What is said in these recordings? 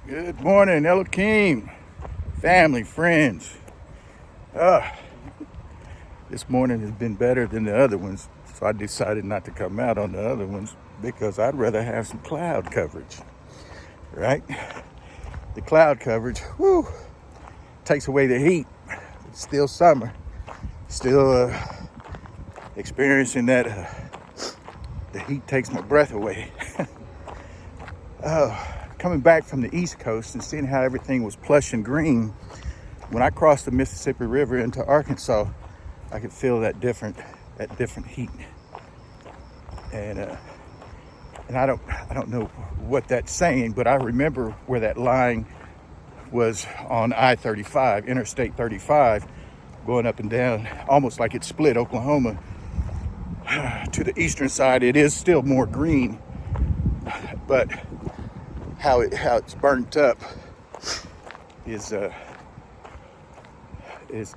Good morning, Elohim, family, friends. Uh, this morning has been better than the other ones, so I decided not to come out on the other ones because I'd rather have some cloud coverage, right? The cloud coverage, whoo, takes away the heat. It's still summer, still experiencing that. The heat takes my breath away. Coming back from the East Coast and seeing how everything was plush and green, when I crossed the Mississippi River into Arkansas, I could feel that different heat. And I don't know what that's saying, but I remember where that line was on I-35, Interstate 35, going up and down, almost like it split Oklahoma. To the eastern side, it is still more green, but how it's burnt up is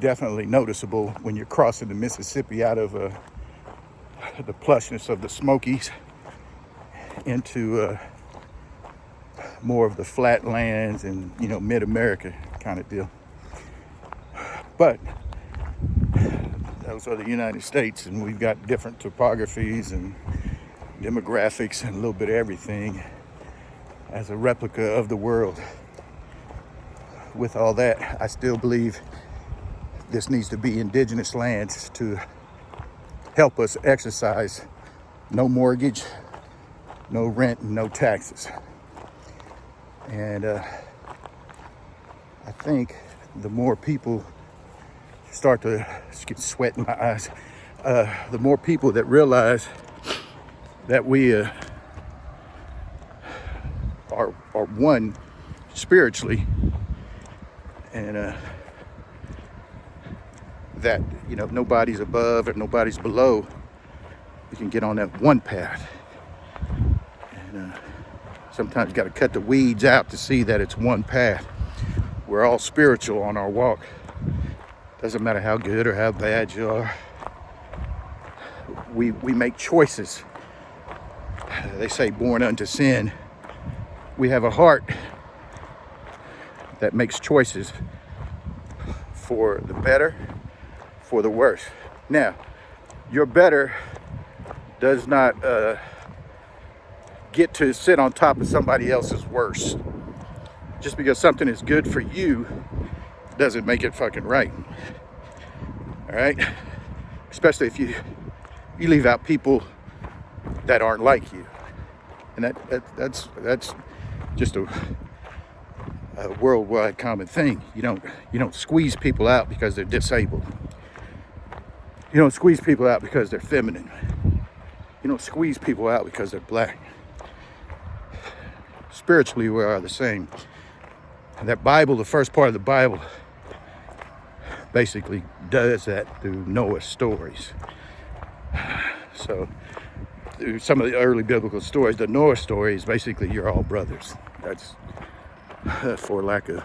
definitely noticeable when you're crossing the Mississippi out of the plushness of the Smokies into more of the flatlands and mid-America kind of deal. But those are the United States, and we've got different topographies and demographics and a little bit of everything as a replica of the world. With all that, I still believe this needs to be indigenous lands to help us exercise no mortgage, no rent, and no taxes. And I think the more people start to get sweat in my eyes, the more people that realize that we are one spiritually, and that nobody's above and nobody's below. We can get on that one path, and sometimes you got to cut the weeds out to see that it's one path. We're all spiritual on our walk. Doesn't matter how good or how bad you are. We make choices. They say born unto sin. We have a heart that makes choices for the better, for the worse. Now, your better does not get to sit on top of somebody else's worse. Just because something is good for you doesn't make it fucking right. All right? Especially if you leave out people that aren't like you. And that's just a worldwide common thing. You don't squeeze people out because they're disabled. You don't squeeze people out because they're feminine. You don't squeeze people out because they're black. Spiritually, we are the same. And that Bible, the first part of the Bible, basically does that through Noah's stories. So through some of the early biblical stories, the Noah story is basically you're all brothers. That's for lack of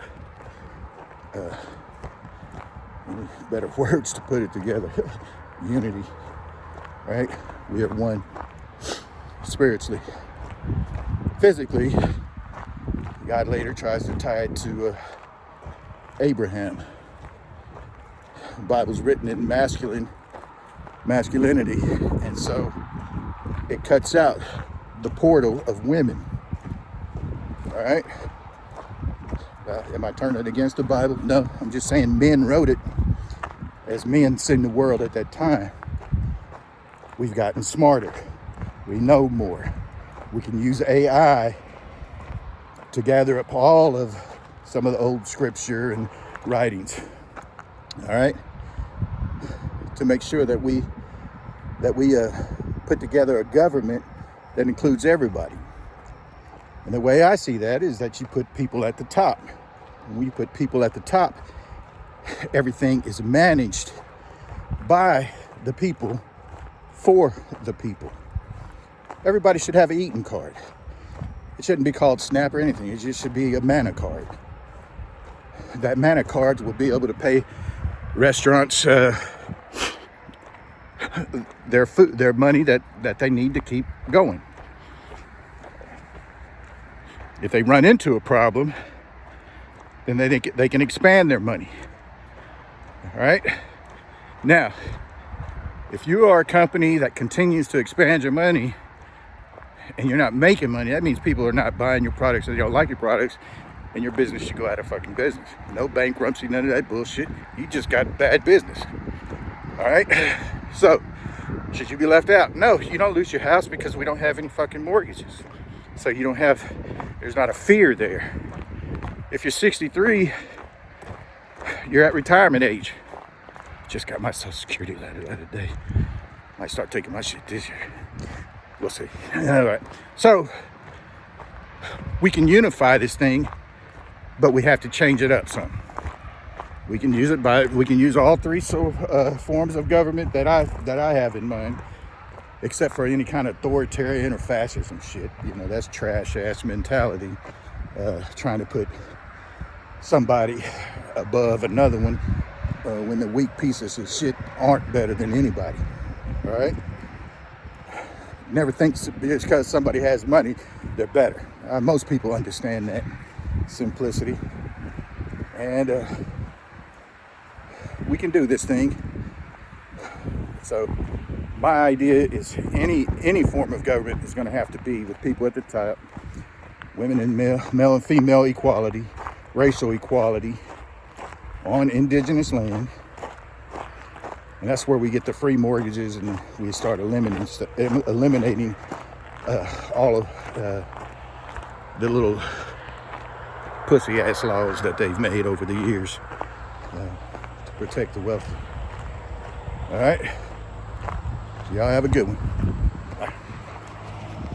any better words to put it together. Unity, right? We are one spiritually. Physically, God later tries to tie it to Abraham. The Bible's written in masculinity, and so it cuts out the portal of women. All right? Am I turning it against the Bible? No, I'm just saying men wrote it as men in the world at that time. We've gotten smarter. We know more. We can use AI to gather up all of some of the old scripture and writings. All right? To make sure that we put together a government that includes everybody. And the way I see that is that you put people at the top. And when you put people at the top, everything is managed by the people for the people. Everybody should have an Eaton card. It shouldn't be called SNAP or anything. It just should be a MANA card. That MANA card will be able to pay restaurants their food, their money that they need to keep going. If they run into a problem, then they can expand their money. All right. Now, if you are a company that continues to expand your money and you're not making money, that means people are not buying your products and they don't like your products, and your business should go out of fucking business. No bankruptcy, none of that bullshit. You just got bad business. All right. So, should you be left out? No, you don't lose your house because we don't have any fucking mortgages. So you don't have, there's not a fear there. If you're 63, you're at retirement age. Just got my Social Security letter the other day. Might start taking my shit this year. We'll see. All right. So we can unify this thing, but we have to change it up some. We can use all three forms of government that I have in mind, except for any kind of authoritarian or fascism shit. You know, that's trash ass mentality. Trying to put somebody above another one when the weak pieces of shit aren't better than anybody. All right. Never think it's because somebody has money they're better. Most people understand that simplicity, and we can do this thing. So my idea is any form of government is going to have to be with people at the top, women and male and female equality, racial equality on indigenous land. And that's where we get the free mortgages, and we start eliminating all of the little pussy ass laws that they've made over the years to protect the wealthy. All right. So y'all have a good one.